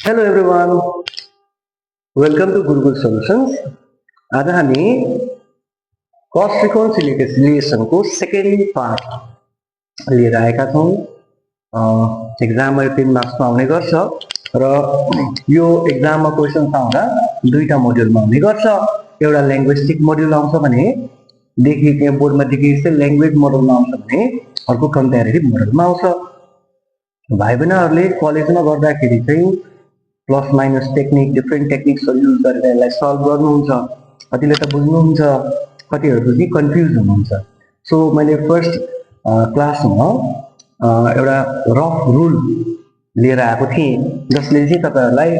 Hello everyone, welcome to Google Solutions. आज हामी cost reconciliation को सेकेन्ड पार्ट लिएर आएका छौं। एक्जाममा 3 मार्क्समा आउने गर्छ र यो एक्जाममा क्वेशन्स आउँदा दुईटा मोड्युलमा आउने गर्छ। एउटा ल्याङ्ग्वेस्टिक मोड्युल आउँछ भने देखिएको बोर्डमा देखिएको ल्याङ्ग्वेज मोडलमा आउँछ भने अर्को कम्प्यारेटिभ मोडलमा आउँछ। भाइ बहिनीहरुले कलेजमा गर्दाखेरि चाहिँ प्लस माइनस टेक्निक डिफरेन्ट टेक्निक्सहरु युज गरेर यसलाई सल्भ गर्नुहुन्छ। कतिले त बुझ्नुहुन्छ, कतिहरु चाहिँ कन्फ्युज हुनुहुन्छ। सो मैले फर्स्ट क्लासमा एउटा रफ रुल लिएर आएको थिएँ जसले चाहिँ तपाईहरुलाई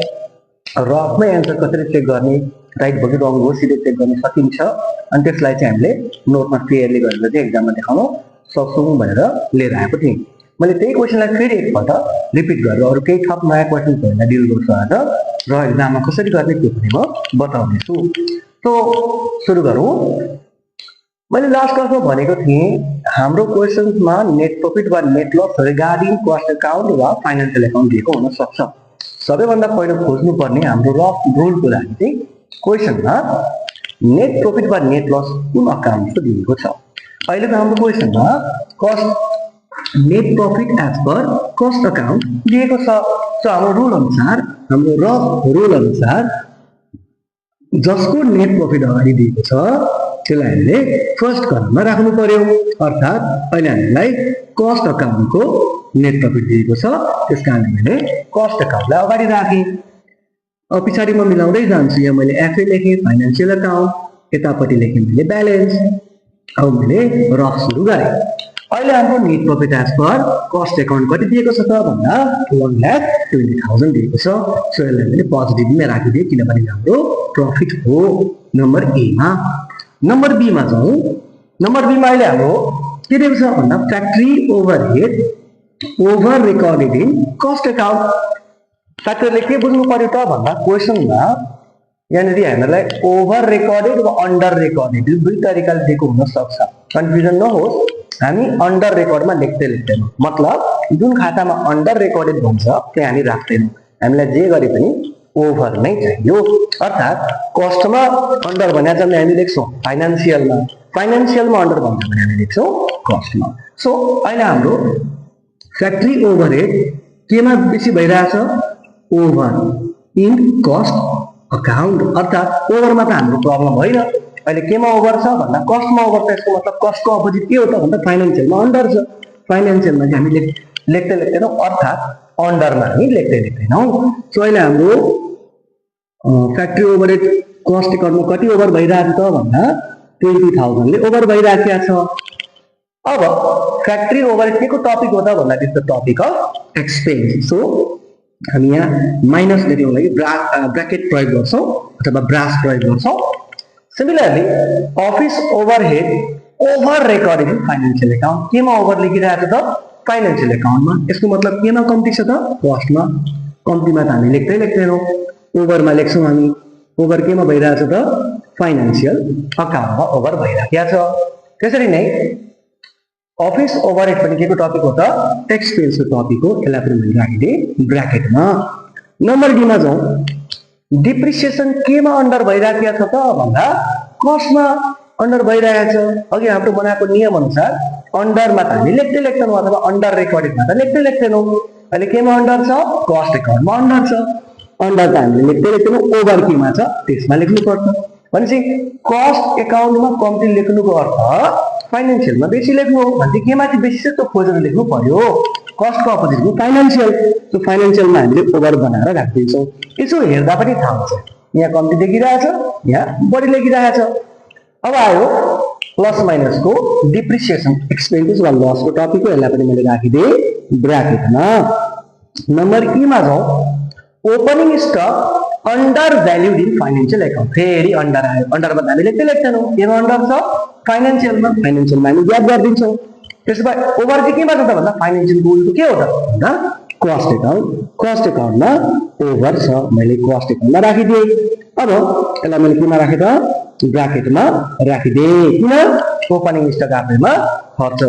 रफमै एन्सर कसरी चेक गर्ने, राइट भयो कि रङ हो सिधै चेक गर्न सकिन्छ अनि त्यसलाई चाहिँ हामीले नोटमा क्लियरली गरेर चाहिँ एक्जाममा देखाउन सक्छौं भनेर लिएर आएको थिएँ। मैले त्यही क्वेशनलाई फेरि एकपल्ट रिपिट गरेर अरु केही थप नयाँ क्वेशनहरुलाई डिल गर्छु आज र एक्जाममा कसरी गर्ने त्यो पनि म बताउने छु। सो सुरु गरौँ। मैले लास्ट क्लासमा भनेको थिएँ हाम्रो क्वेशन्समा नेट प्रॉफिट वा net loss regarding cost account वा फाइनान्शियल अकाउन्ट दिएको हुन सक्छ। सबैभन्दा पहिलो खोज्नु पर्ने हाम्रो रफ रुलको लागि चाहिँ क्वेशनमा नेट प्रॉफिट वा नेट लस कुन अकाउन्टको दिएको छ। अहिलेको हाम्रो क्वेशनमा cost net profit as per cost account दिएको छ। सो हाम्रो रुल अनुसार, हाम्रो रफ रुल अनुसार जसको नेट प्रॉफिट अगाडि दिएको छ त्यसलाई हामीले फर्स्ट कलममा राख्नु पर्यो। अर्थात् अहिले हामीलाई कस्ट अकाउन्टको नेट प्रॉफिट दिएको छ त्यसकारण मैले कस्ट अकाउन्टलाई अगाडि राखेँ। अब पछाडि म मिलाउँदै जान्छु। यहाँ मैले एफए लेखेँ फाइनान्शियल अकाउन्ट, यतापट्टि लेखेँ मैले ब्यालेन्स। अब मैले रफ सुरु गरेँ। अहिले हाम्रो net profit as per cost account कति दिएको छ त भन्दा 1,20,000 दिएको छ। सो यसलाई मैले पोजिटिभमा राखिदिएँ किनभने हाम्रो प्रॉफिट हो नम्बर ए मा। नम्बर बी मा जाउँ। नम्बर बी मा अहिले हाम्रो के दिएको छ भन्दा factory overhead over recorded in cost account. फ्याक्ट्रीले के बुझ्नु पर्यो त भन्दा क्वेशनमा यहाँनिर हामीलाई ओभर रेकर्डेड वा अन्डर रेकर्डेड दुई तरिकाले दिएको हुन सक्छ। कन्फ्युजन नहोस्, हामी अन्डर रेकर्डमा लेख्दैनौं। मतलब जुन खातामा अन्डर रेकर्डेड भन्छ त्यहाँ हामी राख्दैनौं। हामीलाई जे गरे पनि ओभर नै चाहियो। अर्थात् कस्टमा अन्डर भने चाहिँ हामी लेख्छौं फाइनान्शियलमा, फाइनान्शियलमा अन्डर भन्छ भने हामी लेख्छौं कस्टमा। सो अहिले हाम्रो फ्याक्ट्री ओभरहेड केमा बेसी भइरहेछ? Over in cost account. अर्थात् ओभरमा त हाम्रो प्रब्लम होइन। अहिले केमा ओभर छ भन्दा कस्टमा ओभर छ। यसको मतलब कस्टको अपोजिट के हो त भन्दा फाइनान्शियलमा अन्डर छ। फाइनान्शियलमा चाहिँ हामी लेख्दै लेख्दैनौं, अर्थात् अन्डरमा हामी लेख्दैनौं। सो अहिले हाम्रो फ्याक्ट्री ओभरहेड कस्ट अकाउन्टमा कति ओभर भइरहेको छ भन्दा 20,000 ले ओभर भइरहेको छ। अब फ्याक्ट्री ओभरहेड के को टपिक हो त भन्दा this the topic of expense. So हामी यहाँ माइनस लेख्नको लागि ब्राकेट प्रयोग गर्छौं अथवा ब्रास प्रयोग गर्छौं। Similarly office overhead over recorded in financial account. केमा ओभर लेखिरहेको छ त फाइनान्शियल अकाउन्टमा। यसको मतलब केमा कम्ती छ त कस्टमा। कम्तीमा त हामी लेख्दैनौं, ओभरमा लेख्छौं हामी। ओभर केमा भइरहेछ त फाइनान्शियल अकाउन्टमा ओभर भइरहेको छ। त्यसरी नै अफिस ओभरहेड पनि के को टपिक हो त एक्सपेन्सको टपिक हो। यसलाई पनि मैले राखिदिएँ ब्राकेटमा। नम्बर डी मा जाउँ। डिप्रिसिएसन केमा अन्डर भइरहेको छ त भन्दा कस्टमा अन्डर भइरहेको छ। अघि हाम्रो बनाएको नियम अनुसार अन्डरमा त हामी लेख्दैनौं अथवा अन्डर रेकर्डेडमा त लेख्दैनौं। अहिले केमा अन्डर छ? कस्ट अकाउन्टमा अन्डर छ। अन्डर त हामीले लेख्दैनौं, ओभर केमा छ त्यसमा लेख्नु पर्छ। भनेपछि कस्ट अकाउन्टमा कम्ती लेख्नुको अर्थ फाइनान्शियलमा बेसी लेख्नु हो। भने केमा चाहिँ बेसी छ त्यो खोजेर लेख्नु पर्यो। कस्टको अपोजिटको फाइनान्शियल। सो फाइनान्शियलमा हामीले ओभर बनाएर राख्दैछौँ। यसो हेर्दा पनि थाहा हुन्छ यहाँ कम्ती देखिरहेछ, यहाँ बढी लेखिरहेछ। अब आयो प्लस माइनसको डिप्रिसिएसन एक्सपेन्सेस वा लसको टपिक हो। यसलाई पनि मैले राखिदिएँ ब्राकेटमा। नम्बर ई मा जाउँ। Opening stock undervalued in financial account. फेरि अन्डर आयो। अन्डरमा हामी लेख्दैनौं, केमा अन्डर छ फाइनान्शियलमा। फाइनान्शियलमा हामी ज्ञात गरिदिन्छौँ। त्यसो भए ओभर चाहिँ केमा छ त भन्दा फाइनान्शियलको उल्टो के हो त भन्दा कस्ट अकाउन्ट। कस्ट अकाउन्टमा ओभर छ, मैले कस्ट अकाउन्टमा राखिदिएँ। अब यसलाई मैले केमा राखेँ त ब्राकेटमा राखिदिएँ। किन? ओपनिङ स्टक आफैमा खर्च।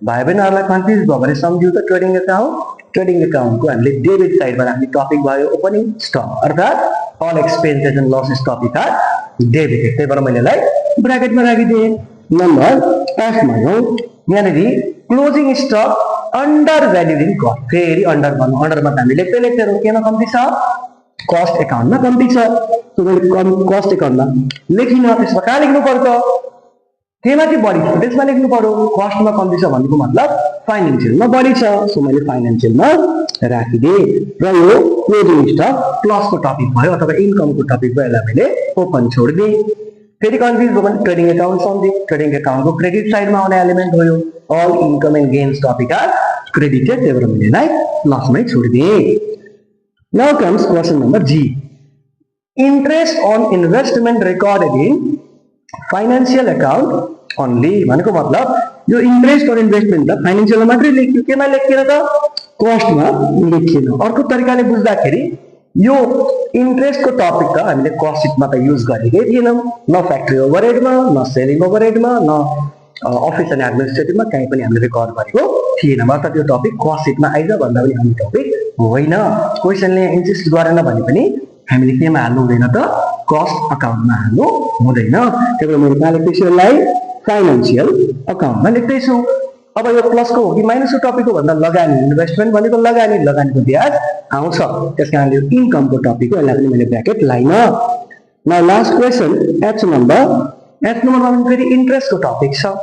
भाइ बहिनीहरुलाई कन्फ्युज भयो भने सम्झिउ त ट्रेडिङ अकाउन्ट ट्रेडिङ एकाउन्टको हामीले डेबिट साइडमा राख्ने टपिक भयो ओपनिङ स्टक अर्थात् all expenses and losses topic are debited त्यही भएर मैले यसलाई ब्र्याकेटमा राखिदिएँ नम्बर एफ मा जाउँ यहाँनिर closing stock undervalued in cost फेरि अन्डर भन्नु अन्डरमा त हामी लेख्दै लेख्दैनौँ केमा कम्ती छ कस्ट एकाउन्टमा कम्ती छ सो मैले कस्ट एकाउन्टमा लेखिन त्यसमा कहाँ लेख्नु पर्छ केमाथि बढी छ त्यसमा लेख्नु पर्यो कस्टमा कम्ती छ भन्नुको मतलब फाइनेन्सियलमा बढी छ सो मैले फाइनेन्सियलमा राखिदिएँ र यो क्लोजिङ स्टक प्लसको टपिक भयो अथवा इन्कमको टपिक भयो यसलाई मैले ओपन छोडिदिएँ फेरि कन्फ्युज भयो भने ट्रेडिङ एकाउन्ट सम्झेँ ट्रेडिङ एकाउन्टको क्रेडिट साइडमा आउने एलिमेन्ट हो यो all income and gains topic are credited त्यही भएर मैले यसलाई प्लसमै छोडिदिएँ Now comes question number G. Interest on investment recorded in financial account only. भनेको मतलब यो इन्ट्रेस्ट अन इन्भेस्टमेन्ट त फाइनेन्सियलमा मात्रै लेखियो केमा लेखिएन त कस्टमा लेखिएन अर्को तरिकाले बुझ्दाखेरि यो इन्ट्रेस्टको टपिक त हामीले कस्ट सिटमा त युज गरेकै थिएनौँ न फ्याक्ट्री ओभरहेडमा न सेलिङ ओभरहेडमा न अफिस एन्ड एडमिनिस्ट्रेटिभमा कहीँ पनि हामीले रेकर्ड गरेको थिएन अर्थात् यो टपिक कस्ट सिटमा आइज भन्दा पनि हामी टपिक होइन क्वेसनले इन्सिस्ट गरेन भने पनि हामीले केमा हाल्नु हुँदैन त कस्ट अकाउन्टमा हाल्नु हुँदैन त्यही भएर मैले कहाँ लेख्दैछु यसलाई फाइनेन्सियल अकाउन्टमा लेख्दैछु अब यो प्लसको हो कि माइनसको टपिक हो भन्दा लगानी इन्भेस्टमेन्ट भनेको लगानीको ब्याज आउँछ त्यस कारणले यो इन्कमको टपिक हो यसलाई पनि मैले ब्र्याकेट लाइन न लास्ट क्वेसन एच नम्बरमा फेरि इन्ट्रेस्टको टपिक छ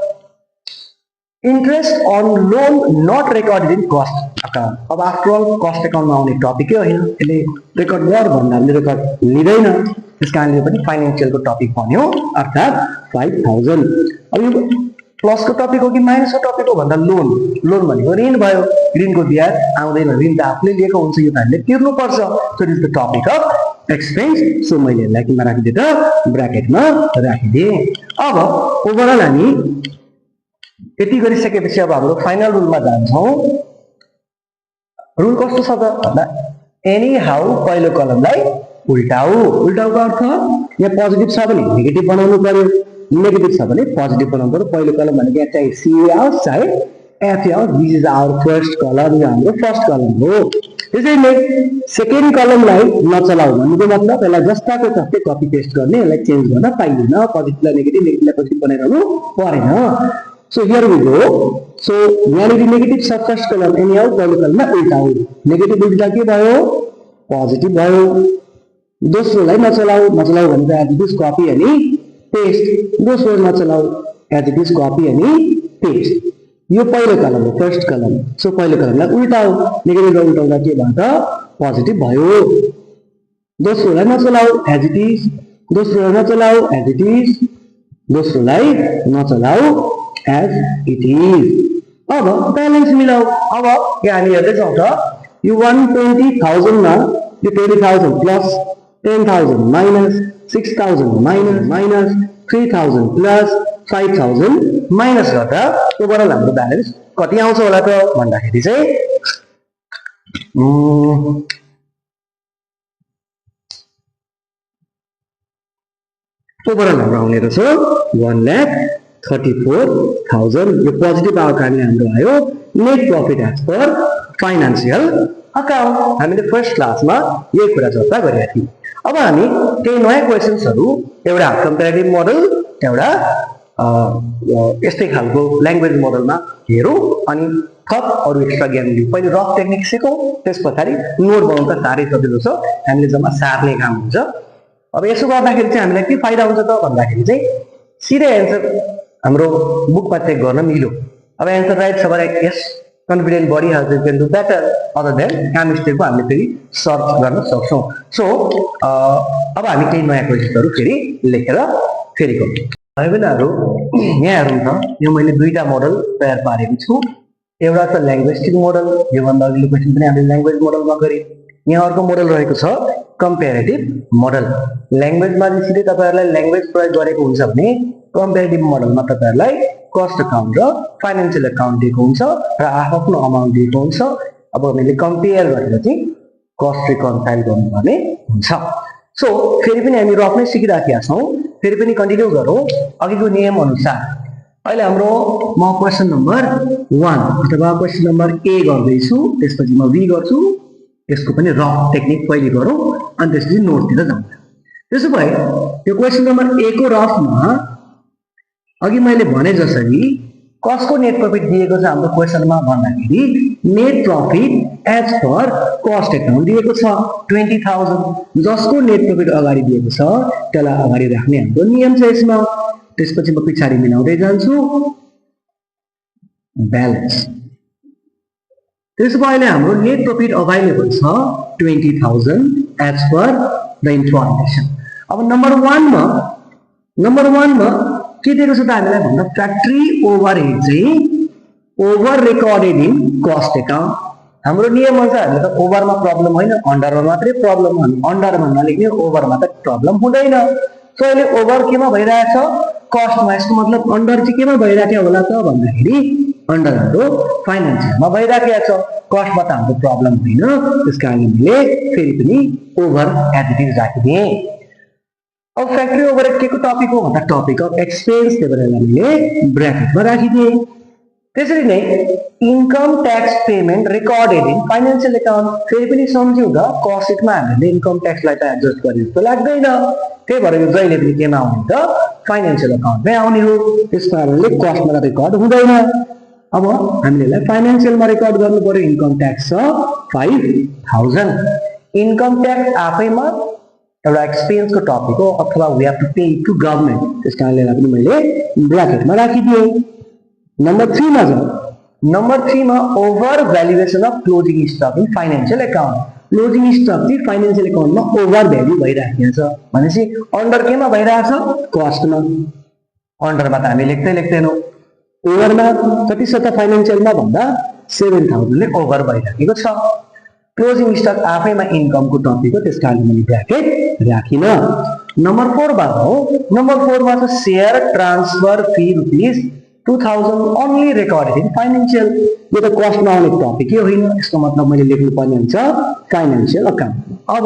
interest on loan not recorded in cost account अब आफ्टर अल कस्ट एकाउन्टमा आउने टपिकै होइन यसले रेकर्ड गर भन्दा हामीले रेकर्ड लिँदैन त्यस कारणले पनि फाइनेन्सियलको टपिक बन्यो अर्थात् 5000 अब यो प्लसको टपिक हो कि माइनसको टपिक हो भन्दा लोन भनेको ऋण भयो ऋणको ब्याज आउँदैन ऋण त आफूले लिएको हुन्छ यो त हामीले तिर्नुपर्छ so it is the topic of expense so मैले यसलाई केमा राखिदिएँ त ब्र्याकेटमा राखिदिएँ अब ओभरअल हामी यति गरिसकेपछि अब हाम्रो फाइनल रुलमा जान्छौँ रुल कस्तो छ त भन्दा एनी हाउ पहिलो कलमलाई उल्टाउको अर्थ यहाँ पोजिटिभ छ भने नेगेटिभ बनाउनु पर्यो नेगेटिभ छ भने पोजिटिभ बनाउनु पर्यो पहिलो कलम भनेको यहाँ चाहे सी आओस् चाहे एफ आओस् दिस इज आवर फर्स्ट कलम यो हाम्रो फर्स्ट कलम हो त्यसैले सेकेन्ड कलमलाई नचलाऊ भन्नुको मतलब यसलाई जस्ताको तस्तै कपी पेस्ट गर्ने यसलाई चेन्ज गर्न पाइँदैन पोजिटिभलाई नेगेटिभलाई पोजिटिभ बनाइरहनु परेन so here we go so यहाँनिर नेगेटिभ छ फर्स्ट कलम एनी हाउ पहिलो कलममा उल्टाऊ नेगेटिभ उल्टा के भयो पोजिटिभ भयो दोस्रोलाई नचलाऊ भनेको एज इट इज कपी अनि पेस्ट दोस्रो नचलाऊ एज इट इज कपी अनि पेस्ट यो पहिलो कलम हो फर्स्ट कलम सो पहिलो कलमलाई उल्टाऊ नेगेटिभ उल्टाउँदा के भयो त पोजिटिभ भयो दोस्रोलाई नचलाऊ एज इट इज दोस्रोलाई नचलाऊ एज इट इज दोस्रोलाई नचलाऊ एज इट इज अब ब्यालेन्स मिलाऊ अब यहाँ हामी हेर्दैछौँ त यो 120,000 मा यो 20,000 plus 10,000 minus 6,000 minus 3,000 plus 5,000 minus गर्दा ओभरअल हाम्रो ब्यालेन्स कति आउँछ होला त भन्दाखेरि चाहिँ ओभरअल हाम्रो आउने रहेछ 1,34,000 यो पोजिटिभ आएको कारणले हाम्रो आयो net profit as per financial account हामीले फर्स्ट क्लासमा यही कुरा चर्चा गरेका थियौँ अब हामी केही नयाँ क्वेसन्सहरू एउटा कम्पेरिटिभ मोडल एउटा यस्तै खालको ल्याङ्ग्वेज मोडलमा हेरौँ अनि थप अरू एक्स्ट्रा ज्ञान लिउँ पहिले रफ टेक्निक सिकौँ त्यस पछाडि नोट बनाउनु त साह्रै सजिलो छ हामीले जम्मा सार्ने काम हुन्छ अब यसो गर्दाखेरि चाहिँ हामीलाई के फाइदा हुन्छ त भन्दाखेरि चाहिँ सिधै एन्सर हाम्रो बुकमा चेक गर्न मिल्यो अब एन्सर राइट छ भने yes confident body has you can do better other than काम मिस्टेकको हामीले फेरि सर्च गर्न सक्छौँ सो अब हामी केही नयाँ क्वेसन्सहरू फेरि लेखेर फेरि गरौँ भाइ बहिनीहरू यहाँ हेरौँ त यो मैले दुईटा मोडल तयार पारेको छु एउटा छ ल्याङ्ग्वेस्टिक मोडल योभन्दा अघिल्लो क्वेसन पनि हामीले ल्याङ्ग्वेज मोडलमा गरेँ यहाँ अर्को मोडल रहेको छ कम्पेरिटिभ मोडल ल्याङ्ग्वेजमा चाहिँ सिधै तपाईँहरूलाई ल्याङ्ग्वेज प्रयोग गरेको हुन्छ भने कम्पेरिटिभ मोडलमा तपाईँहरूलाई कस्ट अकाउन्ट र फाइनेन्सियल अकाउन्ट दिएको हुन्छ र आफ्नो अमाउन्ट दिएको हुन्छ अब हामीले कम्पेयर गरेर चाहिँ कस्ट रिकन्साइल गर्नुपर्ने हुन्छ सो फेरि पनि हामी रफ नै सिकिराखेका छौँ फेरि पनि कन्टिन्यू गरौँ अघिको नियम अनुसार अहिले हाम्रो म क्वेशन नम्बर 1 अथवा क्वेशन नम्बर A गर्दैछु, त्यसपछि म B गर्छु। यसको पनि रफ टेक्निक पहिले गरौँ अनि त्यसपछि नोटतिर जाउँ। त्यसो भए यो क्वेशन नम्बर A को रफमा अघि मैले भने जसरी कसको नेट प्रॉफिट दिएको छ हाम्रो क्वेशनमा भन्दाखेरि net profit as per cost account दिएको छ 20000, जसको नेट प्रॉफिट अगाडि दिएको छ त्यसलाई अगाडि राख्ने हाम्रो नियम छ यसमा। त्यसपछि म पछाडी मिलाउँदै जान्छु ब्यालेन्स। त्यसो भए हाम्रो नेट प्रॉफिट अभाइलेबल छ 20000 एज पर द इन्फर्मेसन। अब नम्बर 1 मा के दिएको छ त हामीलाई भन्दा फ्याक्ट्री ओभरहेड चाहिँ over recorded in cost account. हाम्रो नियम अनुसार हामीले त ओभरमा प्रब्लम होइन, अन्डरमा मात्रै प्रब्लम हो। अन्डरमा नलेख्ने ओभरमा त प्रब्लम हुँदैन। सो अहिले ओभर केमा भइरहेछ कस्टमा। यसको मतलब अन्डर चाहिँ केमा भइराख्यो होला त भन्दाखेरि अन्डर हाम्रो फाइनान्सियलमा भइराखेको छ, कस्टमा त हाम्रो प्रब्लम होइन। त्यसकारण हामीले फेरि पनि ओभर एज इट इज राखिदिए। अब फ्याक्ट्री ओभरहेड के को टपिक हो भन्दा टपिक अफ एक्सपेन्स, त्यही भएर हामीले ब्र्याकेटमा राखिदिए। त्यसरी नै income tax payment recorded in financial account. फेरि पनि सम्झिउँदा कस्ट सिटमा हामीले इन्कम ट्याक्सलाई त एडजस्ट गरे जस्तो लाग्दैन, त्यही भएर यो जहिले पनि केमा आउने त फाइनान्शियल अकाउन्टमै आउने हो। त्यस कारणले कस्टमा त रेकर्ड हुँदैन। अब हामीले यसलाई फाइनान्शियलमा रेकर्ड गर्नु पर्यो। इन्कम ट्याक्स छ 5000। इन्कम ट्याक्स आफैमा एउटा एक्सपेन्सको टपिक हो अथवा we have to pay to government, त्यस कारणले पनि मैले ब्र्याकेटमा राखिदिए। नम्बर 3 मा जाउँ। नम्बर 3 मा overvaluation of closing stock in financial account. Closing stock चाहिँ फाइनान्शियल अकाउन्टमा ओभर भ्यालु भइराखेको छ भनेपछि अन्डर केमा भइरहेछ कस्टमा। अन्डरमा त हामी लेख्दैनौँ, ओभरमा कति छ त फाइनान्शियलमा भन्दा 7000 ले ओभर भइराखेको छ। क्लोजिङ स्टक आफैमा इन्कमको टपिक हो, त्यसकारण मैले ब्र्याकेट राखिन। नम्बर 4 मा हो। नम्बर 4 मा छ share transfer fee ₹2000 only recorded in financial. यो त कस्टमा आउने टपिकै होइन, यसको मतलब मैले लेख्नु पर्ने हुन्छ फाइनान्शियल अकाउन्ट। अब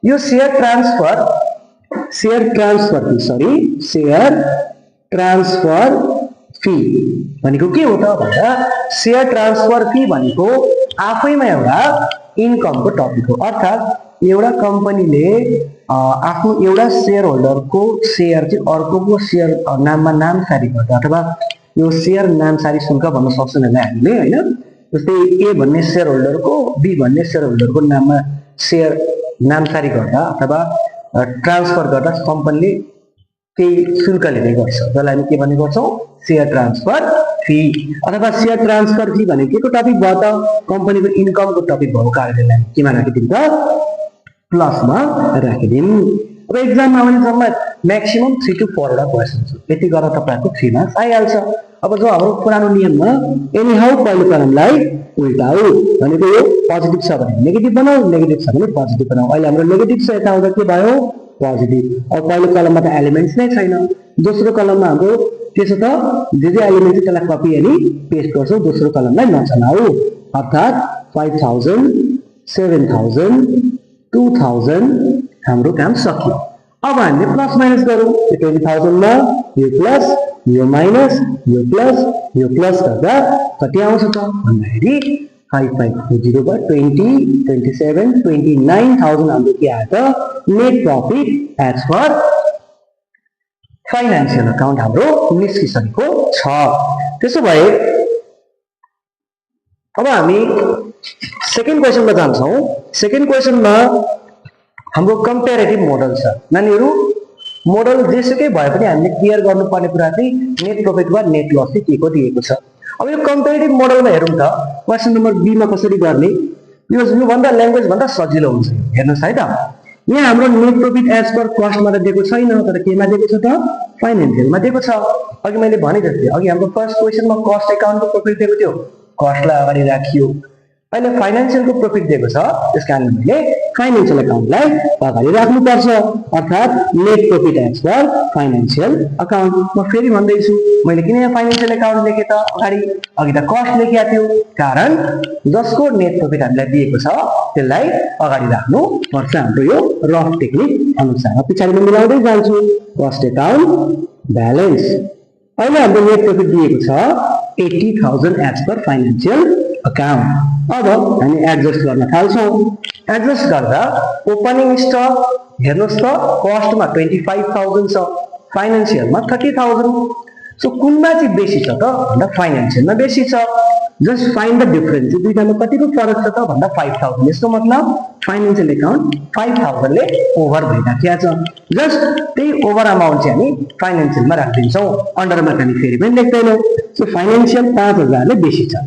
यो शेयर ट्रान्सफर फी भनेको के हो त भन्दा शेयर ट्रान्सफर फी भनेको आफैमा एउटा इन्कमको टपिक हो। अर्थात् एउटा कम्पनीले आफ्नो एउटा शेयर होल्डरको शेयर चाहिँ अर्कोको शेयर नाममा नामसारी गर्दा अथवा यो शेयर नामसारी शुल्क भन्न सक्छौँ हामीले होइन। जस्तै ए भन्ने शेयर होल्डरको बी भन्ने शेयर होल्डरको नाममा शेयर नामसारी गर्दा अथवा ट्रान्सफर गर्दा कम्पनीले केही शुल्क लिने गर्छ, जसलाई हामी के भन्ने गर्छौँ शेयर ट्रान्सफर फी। अथवा शेयर ट्रान्सफर फी भनेको के को टपिक भयो त कम्पनीको इन्कमको टपिक भएको कारणले केमा राखिदिउँ त प्लसमा राखिदिउँ। अब एक्जाममा आउने क्रममा म्याक्सिमम 3 to 4 वटा क्वेसन छ, यति गरेर तपाईँको 3 मार्क्स आइहाल्छ। अब जो हाम्रो पुरानो नियममा एनी हाउ पहिलो कलमलाई उल्टाऊ भनेको यो पोजिटिभ छ भने नेगेटिभ बनाऊ, नेगेटिभ छ भने पोजिटिभ बनाऊ। अहिले हाम्रो नेगेटिभ छ, यता आउँदा के भयो पोजिटिभ। अब पहिलो कलममा त एलिमेन्ट्स नै छैन, दोस्रो कलममा हाम्रो के छ त जे एलिमेन्ट छ त्यसलाई कपी अनि पेस्ट गर्छौँ, दोस्रो कलमलाई नचलाऊ। अर्थात् 5000 7000 2000 हाम्रो काम सकियो। अब हामीले प्लस माइनस गरौँ। 20000 मा यो प्लस यो माइनस यो प्लस गर्दा कति आउँछ त भन्दाखेरि 5540 बाट 20 27 29000 हाम्रो के आयो त net profit as per financial account हाम्रो निस्किसकेको छ। त्यसो भए अब हामी सेकेन्ड क्वेशनमा जान्छौँ। सेकेन्ड क्वेशनमा हाम्रो कम्पेरेटिभ मोडल छ। नानीहरू मोडल जेसुकै भए पनि हामीले क्लियर गर्नुपर्ने कुरा चाहिँ नेट प्रॉफिट वा नेट लस चाहिँ के को दिएको छ। अब यो कम्पेरेटिभ मोडलमा हेरौँ त क्वेशन नम्बर बी मा कसरी गर्ने। यो भन्दा ल्याङ्ग्वेज भन्दा सजिलो हुन्छ। हेर्नुहोस् है त, यहाँ हाम्रो नेट प्रॉफिट एज पर कस्टमा त दिएको छैन, तर केमा दिएको छ त फाइनान्शियलमा दिएको छ। अघि मैले भने जस्तै अघि हाम्रो फर्स्ट क्वेशनमा कस्ट अकाउन्टको प्रॉफिट दिएको थियो, कस्टलाई अगाडि राखियो। अहिले फाइनान्शियलको प्रॉफिट दिएको छ, त्यसकारण हामीले फाइनान्शियल अकाउन्टलाई अगाडि राख्नुपर्छ। अर्थात् net profit as per financial account. म फेरि भन्दैछु, मैले किन यहाँ फाइनान्शियल अकाउन्ट लेखेँ त अगाडि त कस्ट लेखेको थियो, कारण जसको नेट प्रॉफिट हामीलाई दिएको छ त्यसलाई अगाडि राख्नु पर्छ हाम्रो यो रफ टेक्निक अनुसार। पछाडि म मिलाउँदै जान्छु कस्ट अकाउन्ट ब्यालेन्स। अहिले हाम्रो नेट प्रॉफिट दिएको छ 80,000 एज पर फाइनेन्शियल अकाउन्ट। अब हामी एडजस्ट गर्न थाल्छौं। एडजस्ट गर्दा ओपनिङ स्टक हेर्नुस् त कस्टमा 25,000 छ, फाइनेन्शियलमा 30,000। सो कुनमा चाहिँ बेसी छ त भन्दा फाइनेन्शियलमा बेसी छ। Just find the difference. दुईटामा कतिको फरक छ त भन्दा 5,000। यसको मतलब फाइनेन्शियल अकाउन्ट 5,000 ले ओभर भइराखेको छ। जस्ट त्यही ओभर अमाउन्ट चाहिँ हामी फाइनेन्शियलमा राखिदिन्छौँ, अन्डरमा हामी फेरि पनि लेख्दैनौँ। सो फाइनेन्शियल 5,000 ले बेसी छ।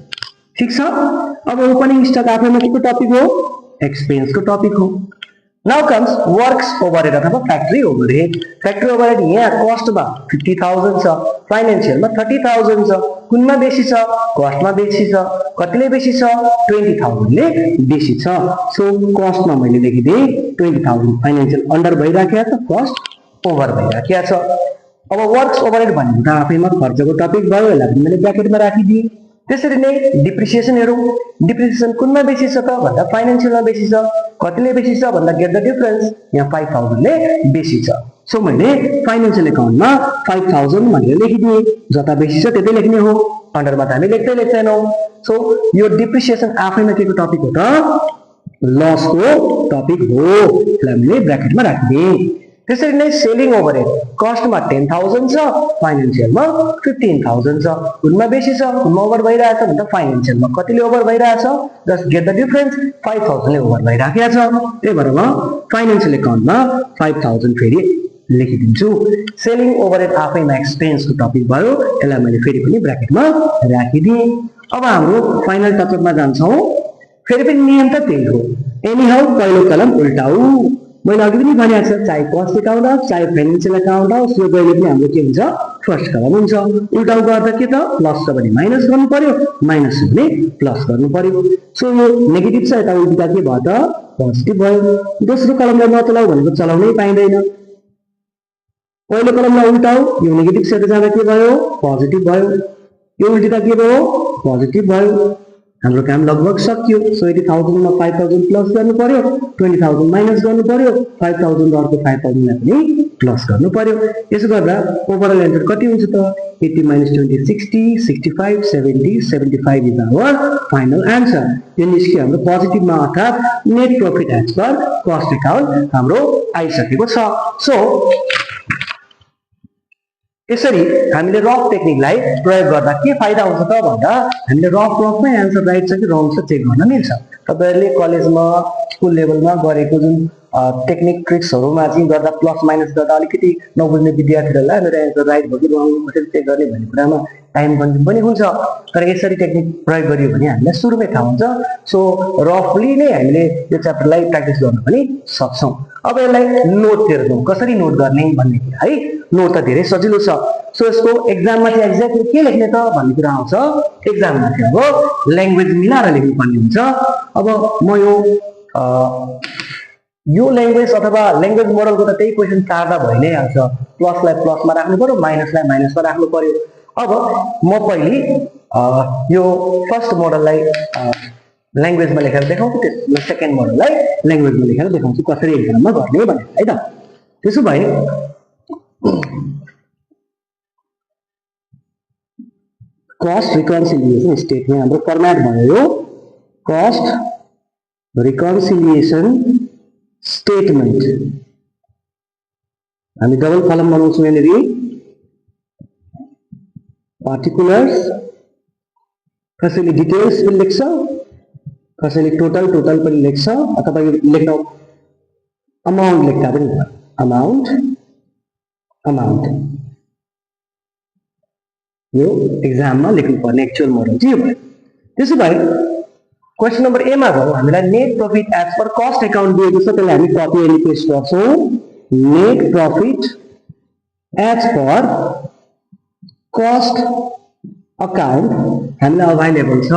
ठीक छ। अब ओपनिङ स्टक आफैमा के को टपिक हो? एक्सपेन्स को टपिक हो। नाउ कम्स वर्क्स ओभरहेड अथवा फ्याक्ट्री ओभरहेड। फ्याक्ट्री ओभरहेड यहाँ कस्टमा 50,000 छ, फाइनेन्शियलमा 30,000 छ। कुनमा बेसी छ? कस्टमा बेसी छ। कतिले बेसी छ? 20,000 ले बेसी छ। सो कस्टमा मैले लेखिदिएँ 20,000, फाइनेन्शियल अन्डर भइराखेको छ, कस्ट ओभर भइराखेको छ। अब वर्क्स ओभरहेड भनेको त आफैमा खर्चको टपिक भयो, यसलाई पनि मैले ब्र्याकेटमा राखिदिएँ। त्यसरी नै डिप्रिसिएसन हेरौँ। डिप्रिसिएसन कुनमा बेसी छ त भन्दा फाइनेन्शियलमा बेसी छ। कतिले बेसी छ भन्दा गेट द डिफरेन्स, यहाँ 5,000 ले बेसी छ। सो मैले फाइनेन्शियल अकाउन्टमा 5,000 भनेर लेखिदिएँ। जता बेसी छ त्यतै लेख्ने हो, अन्डरमा त हामी लेख्दैनौँ। सो यो डिप्रिसिएसन आफैमा के को टपिक हो त? लसको टपिक हो, यसलाई मैले ब्र्याकेटमा राखिदिएँ। त्यसरी नै सेलिङ ओभरहेड कस्टमा 10,000 छ, फाइनेन्शियलमा 15,000 छ। कुनमा बेसी छ? कुनमा ओभर भइरहेछ भन्दा फाइनेन्शियलमा। कतिले ओभर भइरहेछ? जस्ट गेट द डिफरेन्स, 5,000 ले ओभर भइराखेको छ। त्यही भएर म फाइनेन्शियल अकाउन्टमा 5,000 फेरि लेखिदिन्छु। सेलिङ ओभरहेड आफैमा एक्सपेन्सको टपिक भयो, यसलाई मैले फेरि पनि ब्र्याकेटमा राखिदिएँ। अब हाम्रो फाइनल टचअपमा जान्छौँ। फेरि पनि नियम त त्यही हो। एनी हाउ पहिलो कलम उल्टाऊ। मैले अघि पनि भनेको छ, चाहे कस्ट अकाउन्ट होस् चाहे फाइनेन्शियल अकाउन्ट होस्, यो जहिले पनि हाम्रो के हुन्छ? फर्स्ट कलम हुन्छ। उल्टाउ गर्दा के त? प्लस छ भने माइनस गर्नु पर्यो, माइनस छ भने प्लस गर्नु पर्यो। सो यो नेगेटिभ छ, यता उल्टा के भयो त? पोजिटिभ भयो। दोस्रो कलमलाई नचलाऊ भनेको चलाउनै पाइँदैन। पहिलो कलमलाई उल्टाऊ, यो नेगेटिभ छ, जाँदा के भयो? पोजिटिभ भयो। यो उल्टिँदा के भयो? पोजिटिभ भयो। हाम्रो काम लगभग सक्यो। सो 80,000 मा 5,000 प्लस गर्नु पर्यो, 20,000 माइनस गर्नु पर्यो, 5,000 र अर्को 5,000 लाई पनि प्लस गर्नु पर्यो। यसो गर्दा ओभरअल एन्सर कति हुन्छ त? 80 - 20 60, 65 70, 75 इज आवर फाइनल एन्सर। यो निस्क्यो हाम्रो पोजिटिभमा, अर्थात् net profit as per cost account हाम्रो आइसकेको छ। सो यसरी हामीले रफ टेक्निकलाई प्रयोग गर्दा के फाइदा हुन्छ त भन्दा हामीले रफमै एन्सर राइट छ कि रङ छ चेक गर्न मिल्छ। तपाईहरुले कलेजमा स्कुल लेभलमा गरेको जुन टेक्निक ट्रिक्सहरुमा चाहिँ गर्दा प्लस माइनस गर्दा अलिकति नबुझ्ने विद्यार्थीहरुलाई मेरो एन्सर राइट भयो कि रङ कसरी चेक गर्ने भन्ने कुरामा टाइम कन्ज्युम पनि हुन्छ। तर यसरी टेक्निक प्रयोग गरियो भने हामीलाई सुरुमै थाहा हुन्छ। सो रफली नै हामीले यो च्याप्टरलाई प्र्याक्टिस गर्न पनि सक्छौं। अब यसलाई नोट हेर्नु, कसरी नोट गर्ने भन्ने कुरा है। नोट त धेरै सजिलो छ। सो यसको एक्जाममा चाहिँ एक्ज्याक्टली के लेख्ने त भन्ने कुरा आउँछ। एक्जाममा चाहिँ अब ल्याङ्ग्वेज मिलाएर लेख्नु पर्ने हुन्छ। अब म यो ल्याङ्ग्वेज अथवा ल्याङ्ग्वेज मोडलको त त्यही क्वेसन टार्दा भइ नै हाल्छ। प्लसलाई प्लसमा राख्नु पर्यो, माइनसलाई माइनसमा राख्नु पर्यो। अब म पहिले यो फर्स्ट मोडललाई ल्याङ्ग्वेजमा लेखेर देखाउँछु, त्यसपछि सेकेन्ड मोडललाई ल्याङ्ग्वेजमा लेखेर देखाउँछु कसरी एक्जाममा गर्ने भनेर है त। त्यसो भए कस्ट रिकन्सिलिएसन स्टेटमेन्ट हाम्रो फर्म्याट भयो। कस्ट रिकन्सिलिएसन स्टेटमेन्ट हामी डबल कलम बनाउँछौँ। यहाँनिर पार्टिकुलर्स, कसैले डिटेल्स पनि लेख्छ, कसैले टोटल पनि लेख्छ, अथवा यो लेख्न अमाउन्ट लेख्दा पनि हुन्छ। अमाउन्ट यो एक्जाममा लेख्नुपर्ने एक्चुअल मोडल चाहिँ यो भयो। त्यसो भए क्वेसन नम्बर ए मा गरौँ। हामीलाई net profit as per cost account दिएको छ, त्यसलाई हामी कपी एन्ड पेस्ट गर्छौँ। Net profit as per cost account हामीलाई अभाइलेबल छ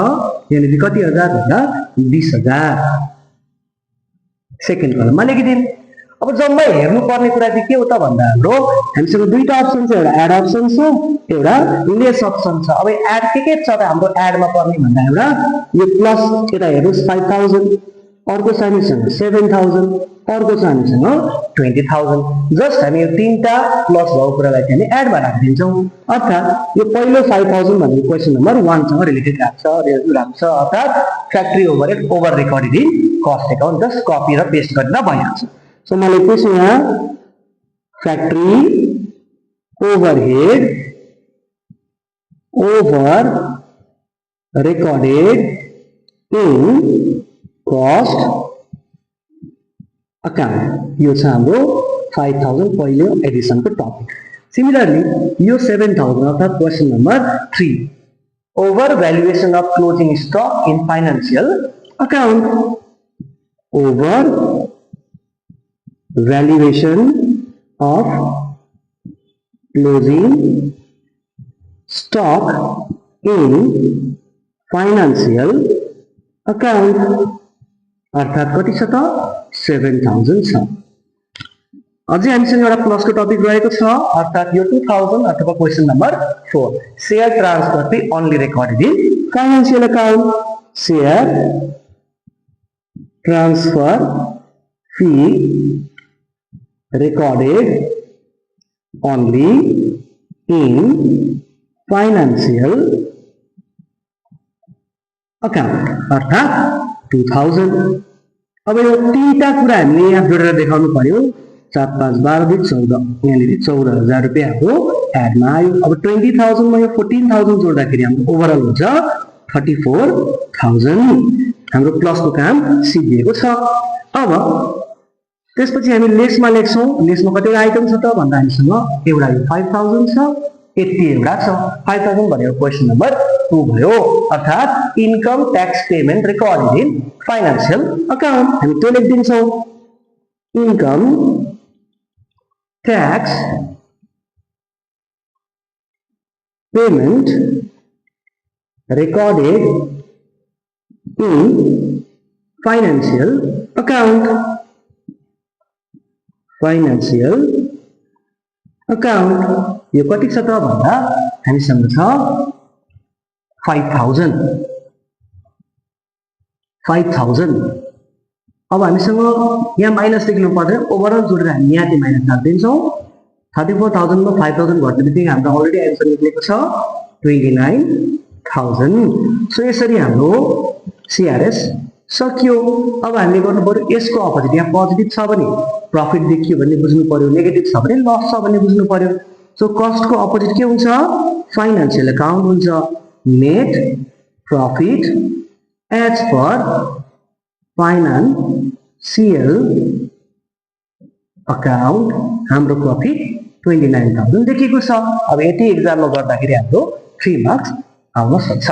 यहाँनिर कति हजार भन्दा 20,000। सेकेन्ड कलममा लेखिदिनु। अब जम्मै हेर्नु पर्ने कुरा चाहिँ के हो त भन्दा हाम्रो हामीसँग दुईटा अप्सन छ, एउटा एड अप्सन छ, एउटा लेस अप्सन छ। अब एड के छ त हाम्रो एडमा पर्ने भन्दा एउटा यो प्लस यता हेर्नुस् 5,000 अर्को छ हामीसँग 7000, अर्को छ हामीसँग 20000। जस्ट हामी यो तीनटा प्लस भएको कुरालाई चाहिँ हामी एडमा राखिदिन्छौँ। अर्थात् यो पहिलो 5000 भनेको क्वेसन नम्बर 1 सँग रिलेटेड राख्छ, अर्थात् factory overhead over recorded in cost account. Just copy र पेस्ट गरेर भइहाल्छ। सो मैले लेख्छु यहाँ factory overhead over recorded in cost account। यो छ हाम्रो 5000 पहिलो एडिसनको टपिक। सिमिलरली यो 7000 अर्थात् question number 3 over valuation of closing stock in financial account. Over valuation of closing stock in financial account अर्थात् कति छ त 7000 छ। अझै हामीसँग एउटा प्लसको टपिक रहेको छ अर्थात् यो 2000 अथवा question number 4 share transfer fee only recorded in financial account. Share transfer fee recorded only in financial account अर्थात् 2000। अब यो तीनटा कुरा हामीले यहाँ जोडेर देखाउनु पर्यो। 7 5 12 2 14 यहाँनिर 14000 रुपियाँ हाम्रो एडमा आयो। अब 20000 मा यो 14000 जोड्दाखेरि हाम्रो ओभरअल हुन्छ 34000। हाम्रो प्लसको काम सिद्धिएको छ। अब त्यसपछि हामी लेसमा लेख्छौँ। लेसमा कतिवटा आइटम छ त भन्दा हामीसँग एउटा यो 5000 छ, 80 एउटा छ। 5000 भनेको क्वेसन नम्बर 2 भयो अर्थात् income tax payment recorded in financial account. हामी त्यो लेखिदिन्छौँ income tax payment recorded in financial account. Financial account यो कति छ त भन्दा हामीसँग छ 5000। अब हामीसँग यहाँ माइनस लेख्नु पर्दैन, ओभरअल जोडेर हामी यहाँ चाहिँ माइनस राखिदिन्छौँ। 34000 मा 5000 घट्ने बित्तिकै हाम्रो अलरेडी एन्सर निक्लेको छ 29000। सो यसरी हाम्रो सिआरएस सकियो। अब हामीले गर्नु पर्यो यसको अपोजिट। यहाँ पोजिटिभ छ भने प्रफिट देखियो भन्ने बुझ्नु पर्यो, नेगेटिभ छ भने लस छ भन्ने बुझ्नु पर्यो। सो कस्टको अपोजिट के हुन्छ? फाइनान्शियल अकाउन्ट हुन्छ। Net profit as per financial account हाम्रो प्रफिट 29000 देखिएको छ। अब यति एक्जाममा गर्दाखेरि हाम्रो 3 मार्क्स आउन सक्छ।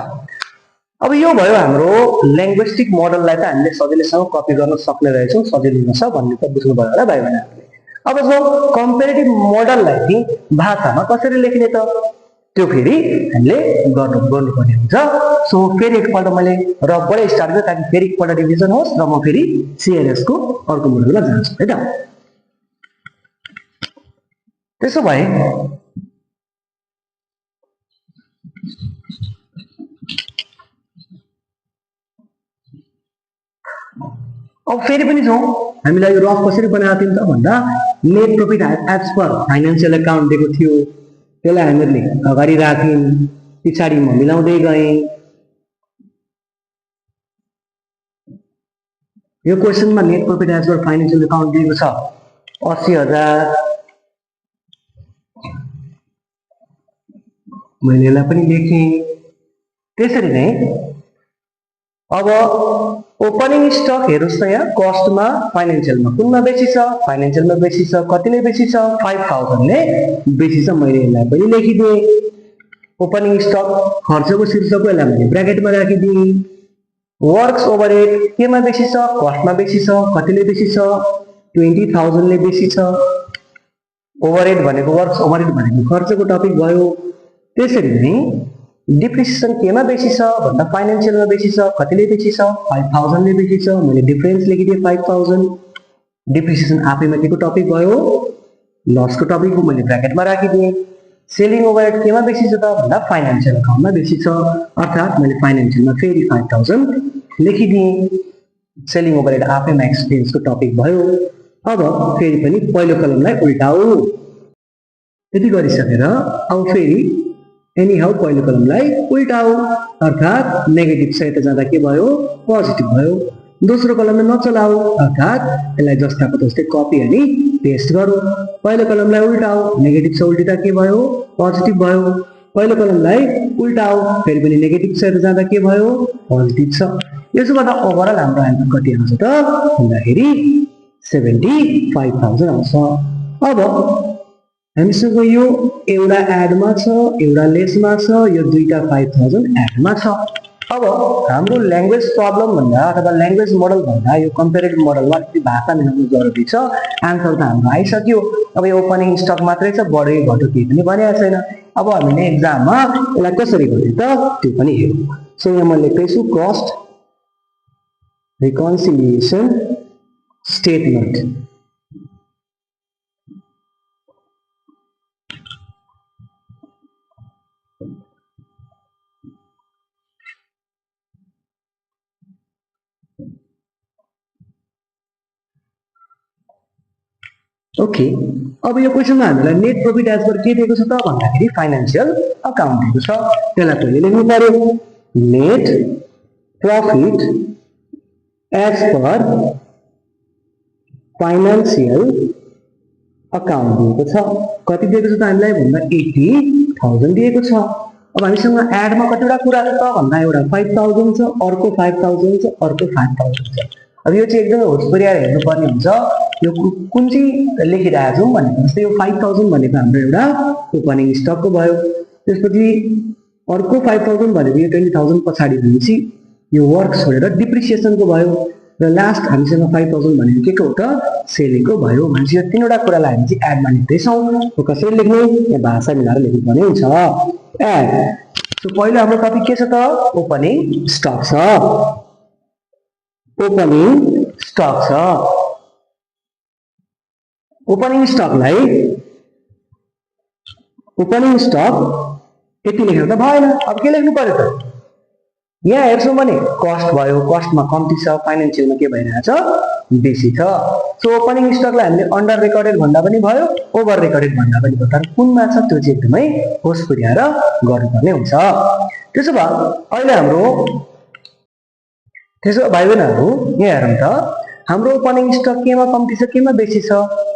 अब यो भयो हाम्रो ल्याङ्ग्वेस्टिक मोडललाई त हामीले सजिलैसँग कपी गर्न सक्ने रहेछौँ, सजिलो हुन्छ भन्ने त बुझ्नु भयो होला भाइ बहिनीहरूले। अब जो कम्पेरेटिभ मोडललाई चाहिँ भाषामा कसरी लेख्ने त त्यो फेरि हामीले गर्नुपर्ने हुन्छ। सो फेरि एकपल्ट मैले रफबाट स्टार्ट गरेँ ताकि फेरि एकपल्ट रिभिजन होस् र म फेरि सिआरएस को अर्को मोडलमा जान्छु है त। त्यसो भए अब फेरि पनि जाउँ, हामीलाई यो रफ कसरी बनाएको थियौँ त भन्दा net profit as per financial account दिएको थियो, त्यसलाई हामीले अगाडि राख्यौँ, पछाडि म मिलाउँदै गएँ। यो क्वेसनमा net profit as per financial account दिएको छ 80000। मैले यसलाई पनि लेखेँ। त्यसरी नै अब ओपनिङ स्टक हेर्नुहोस् त यहाँ कस्टमा फाइनान्शियलमा कुनमा बेसी छ, फाइनान्शियलमा बेसी छ, कतिले बेसी छ 5000 ले बेसी छ। मैले यसलाई पनि लेखिदिएँ। ओपनिङ स्टक खर्चको शीर्षकको यसलाई मैले ब्र्याकेटमा राखिदिएँ। वर्क्स ओभरहेड केमा बेसी छ? कस्टमा बेसी छ, कतिले बेसी छ 20000 ले बेसी छ। ओभरहेड भनेको वर्क्स ओभरहेड भनेको खर्चको टपिक भयो। त्यसरी नै डिप्रिसिएसन केमा बेसी छ भन्दा फाइनान्शियलमा बेसी छ, कतिले बेसी छ 5000 ले बेसी छ। मैले डिफरेन्स लेखिदिएँ 5000। डिप्रिसिएसन आफैमा केको टपिक भयो? लसको टपिक हो, मैले ब्र्याकेटमा राखिदिएँ। सेलिङ ओभरहेड केमा बेसी छ त भन्दा फाइनान्शियल अकाउन्टमा बेसी छ, अर्थात् मैले फाइनान्शियलमा फेरि 5000 लेखिदिएँ। सेलिङ ओभरहेड आफैमा एक्सपिरियन्सको टपिक भयो। अब फेरि पनि पहिलो कलमलाई उल्टाऊ। यति गरिसकेर अब फेरि एनी हाउ पहिलो कलमलाई उल्टाऊ, अर्थात् नेगेटिभ छ यता जाँदा के भयो, पोजिटिभ भयो। दोस्रो कलमलाई नचलाऊ, अर्थात् यसलाई जस्ताको तस्तै कपी अनि पेस्ट गरौँ। पहिलो कलमलाई उल्टाऊ, नेगेटिभ छ उल्टिँदा के भयो, पोजिटिभ भयो। पहिलो कलमलाई उल्टाऊ, फेरि पनि नेगेटिभ छ यता जाँदा के भयो, पोजिटिभ छ। यसो गर्दा ओभरअल हाम्रो एन्सर कति आउँछ त भन्दाखेरि 75,000 आउँछ। अब हामीसँग यो एउटा एडमा छ, एउटा लेसमा छ, यो दुईटा 5,000 एडमा छ। अब हाम्रो ल्याङ्ग्वेज प्रब्लम भन्दा अथवा ल्याङ्ग्वेज मोडल भन्दा यो कम्पेरेटिभ मोडलमा भाषा मिलाउनु जरुरी छ। आन्सर त हाम्रो आइसक्यो। अब यो ओपनिङ स्टक मात्रै छ, बढी घट्यो केही पनि भनेको छैन। अब हामीले एक्जाममा यसलाई कसरी गर्ने त त्यो पनि हेरौँ। सो यहाँ म लेख्दैछु कस्ट रिकन्सिलिएसन स्टेटमेन्ट। ओके, अब यो क्वेसनमा हामीलाई नेट प्रॉफिट एज पर के दिएको छ त भन्दाखेरि फाइनान्शियल अकाउन्ट दिएको छ। त्यसलाई पहिले लेख्नु पर्यो, net profit as per financial account दिएको छ। कति दिएको छ त हामीलाई भन्दा 80,000 दिएको छ। अब हामीसँग एडमा कतिवटा कुरा छ त भन्दा एउटा 5,000 छ, अर्को 5,000 छ, अर्को 5,000 छ। अब यो चाहिँ एकदमै होस पुर्याएर हेर्नुपर्ने हुन्छ यो कुन चाहिँ लेखिरहेको छौँ भनेको। जस्तै यो 5,000 भनेको हाम्रो एउटा ओपनिङ स्टकको भयो, त्यसपछि अर्को 5,000 भनेको यो 20,000 पछाडि भनेपछि यो वर्क छोडेर डिप्रिसिएसनको भयो, र लास्ट हामीसँग 5,000 भनेको के को हो त सेलिङको भयो। भनेपछि यो तीनवटा कुरालाई हामी चाहिँ एडमा लेख्दैछौँ। कसरी लेख्ने, यहाँ भाषा मिलाएर लेख्नुपर्ने हुन्छ एड। सो पहिलो हाम्रो टपिक के छ त ओपनिङ स्टक छ। ओपनिङ स्टक छ। ओपनिङ स्टकलाई ओपनिङ स्टक यति लेखेर त भएन। अब के लेख्नु पर्यो त, यहाँ हेर्छौँ भने कस्ट भयो, कस्टमा कम्ती छ, फाइनेन्सियलमा के भइरहेछ बेसी छ। सो ओपनिङ स्टकलाई हामीले अन्डर रेकर्डेड भन्दा पनि भयो, ओभर रेकर्डेड भन्दा पनि भयो, तर कुनमा छ त्यो चाहिँ एकदमै होस पुर्याएर गर्नुपर्ने हुन्छ। त्यसो भए अहिले हाम्रो भाइ बहिनीहरू यहाँ हेरौँ त, हाम्रो ओपनिङ स्टक केमा कम्ती छ केमा बेसी छ,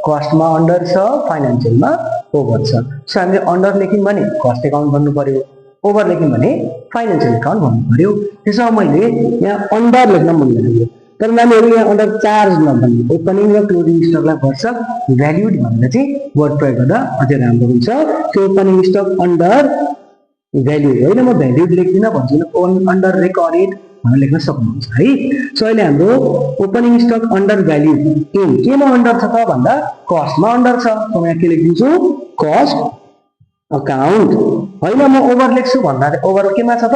कस्टमा अन्डर छ, फाइनेन्सियलमा ओभर छ। सो हामीले अन्डर लेख्यौँ भने कस्ट एकाउन्ट भन्नु पर्यो, ओभर लेख्यौँ भने फाइनेन्सियल एकाउन्ट भन्नु पर्यो। त्यसो मैले यहाँ अन्डर लेख्न मन लाग्यो, तर नानीहरू यहाँ अन्डर चार्ज नभन्ने ओपनिङ र क्लोजिङ स्टकलाई भर्सक भ्याल्युड भनेर चाहिँ वर्ड प्रयोग गर्दा अझै राम्रो हुन्छ। त्यो ओपनिङ स्टक अन्डर भ्याल्युड होइन, म भ्याल्युड लेख्दिनँ भन्छु, अन्डर रेकर्डेड भनेर लेख्न सक्नुहुन्छ है। सो अहिले हाम्रो opening stock undervalue in केमा अन्डर छ त भन्दा कस्टमा अन्डर छ। म यहाँ के लेखिदिन्छु कस्ट अकाउन्ट होइन, म ओभर लेख्छु भन्दा ओभर केमा छ त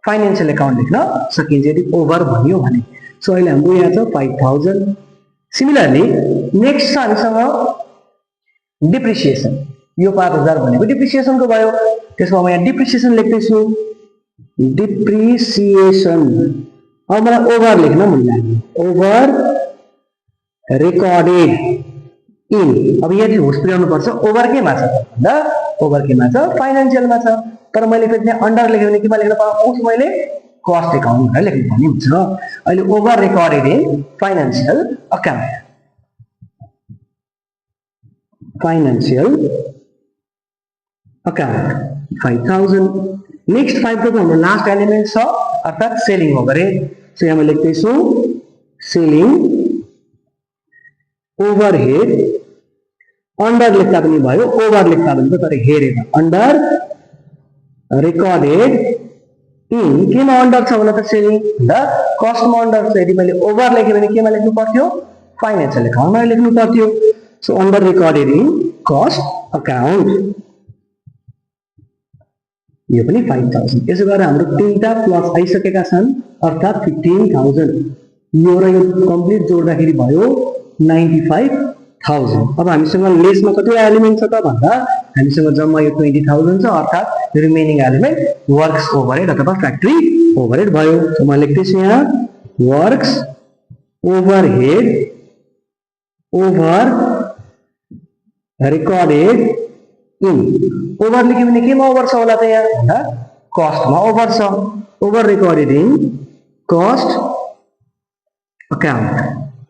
फाइनेन्शियल एकाउन्ट लेख्न सकिन्छ यदि ओभर भनियो भने। सो अहिले हाम्रो यहाँ छ 5,000। सिमिलरली नेक्स्ट छ हामीसँग डिप्रिसिएसन। यो 5,000 भनेको डिप्रिसिएसनको भयो। त्यसमा म यहाँ डिप्रिसिएसन लेख्दैछु डिप्रिसिएसन। अब मलाई ओभर लेख्न मन लाग्यो, ओभर रेकर्डेड इन। अब यहाँ चाहिँ होस पुर्याउनु पर्छ, ओभर केमा छ भन्दा ओभर केमा छ फाइनेन्शियलमा छ, तर मैले फेरि त्यहाँ अन्डर लेख्यो भने केमा लेख्न पाउँछु मैले कस्ट एकाउन्ट भनेर लेख्नुपर्ने हुन्छ। अहिले over recorded in financial account, financial account 5,000। Next 5,000 हाम्रो लास्ट एलिमेन्ट छ अर्थात् सेलिङ ओभरहेड। सो यहाँ म लेख्दैछु सेलिङ ओभरहेड, अन्डर लेख्दा पनि भयो ओभर लेख्दा पनि भयो, तर हेरेर अन्डर रेकर्डेड इन केमा अन्डर छ भने त सेलिङ भन्दा कस्टमा अन्डर छ। यदि मैले ओभर लेखेँ भने केमा लेख्नु पर्थ्यो फाइनेन्शियल एकाउन्टमा लेख्नु पर्थ्यो। So under recorded in cost account, यो पनि 5,000। यसो गरेर हाम्रो तीनटा प्लस आइसकेका छन् अर्थात् 15,000। यो र यो कम्प्लिट जोड्दाखेरि भयो 95,000। अब हामीसँग लेसमा कतिवटा एलिमेन्ट छ त भन्दा हामीसँग जम्मा यो 20,000 छ, अर्थात् रिमेनिङ एलिमेन्ट वर्क्स ओभरहेड अथवा फ्याक्ट्री ओभरहेड भयो। म लेख्दैछु यहाँ works overhead over recorded in over लेख्यो भने केमा ओभर छ होला त यहाँ भन्दा कस्टमा ओभर छ over recorded in cost account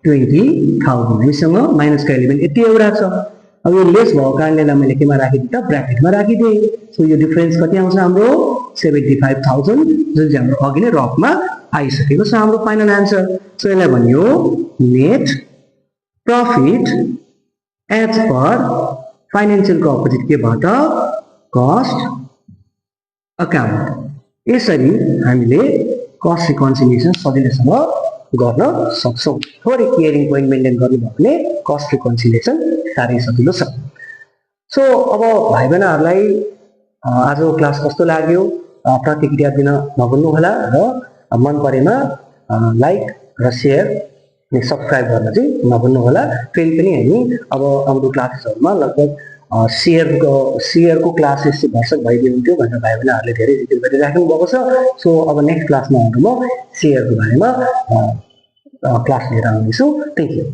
20,000 हामीसँग माइनसको एलिमेन्ट यति एउटा छ अब यो लेस भएको कारणले मैले केमा राखिदिए त ब्र्याकेटमा राखिदिए सो यो डिफरेन्स कति आउँछ हाम्रो 75,000 जुन चाहिँ हाम्रो अघि नै रफमा आइसकेको छ हाम्रो फाइनल आन्सर सो यसलाई भनियो नेट प्रफिट एज पर फाइनेन्शियलको अपोजिट के बाट कस्ट अकाउन्ट यसरी हामीले कस्ट रिकन्सिलिएसन सजिलैसँग गर्न सक्छौं थोरै केयरिङ पोइन्ट मेन्टेन गर्नु भयो भने कस्ट रिकन्सिलिएसन साह्रै सजिलो छ सो अब भाइ बहिनीहरुलाई आजको क्लास कस्तो लाग्यो प्रतिक्रिया दिन नभुल्नु होला र मन परेमा लाइक र शेयर अनि सब्स्क्राइब गर्न चाहिँ नभुल्नु होला फेरि पनि हामी अब आउँदो क्लासेसहरुमा लगभग शेयरको क्लासेस भर्सक भइदियो हुन्थ्यो भनेर भाइ बहिनीहरुले धेरै जिकिर गरिराख्नु भएको छ सो अब नेक्स्ट क्लासमा म शेयरको बारेमा क्लास लिएर आउनेछु थ्यांक यू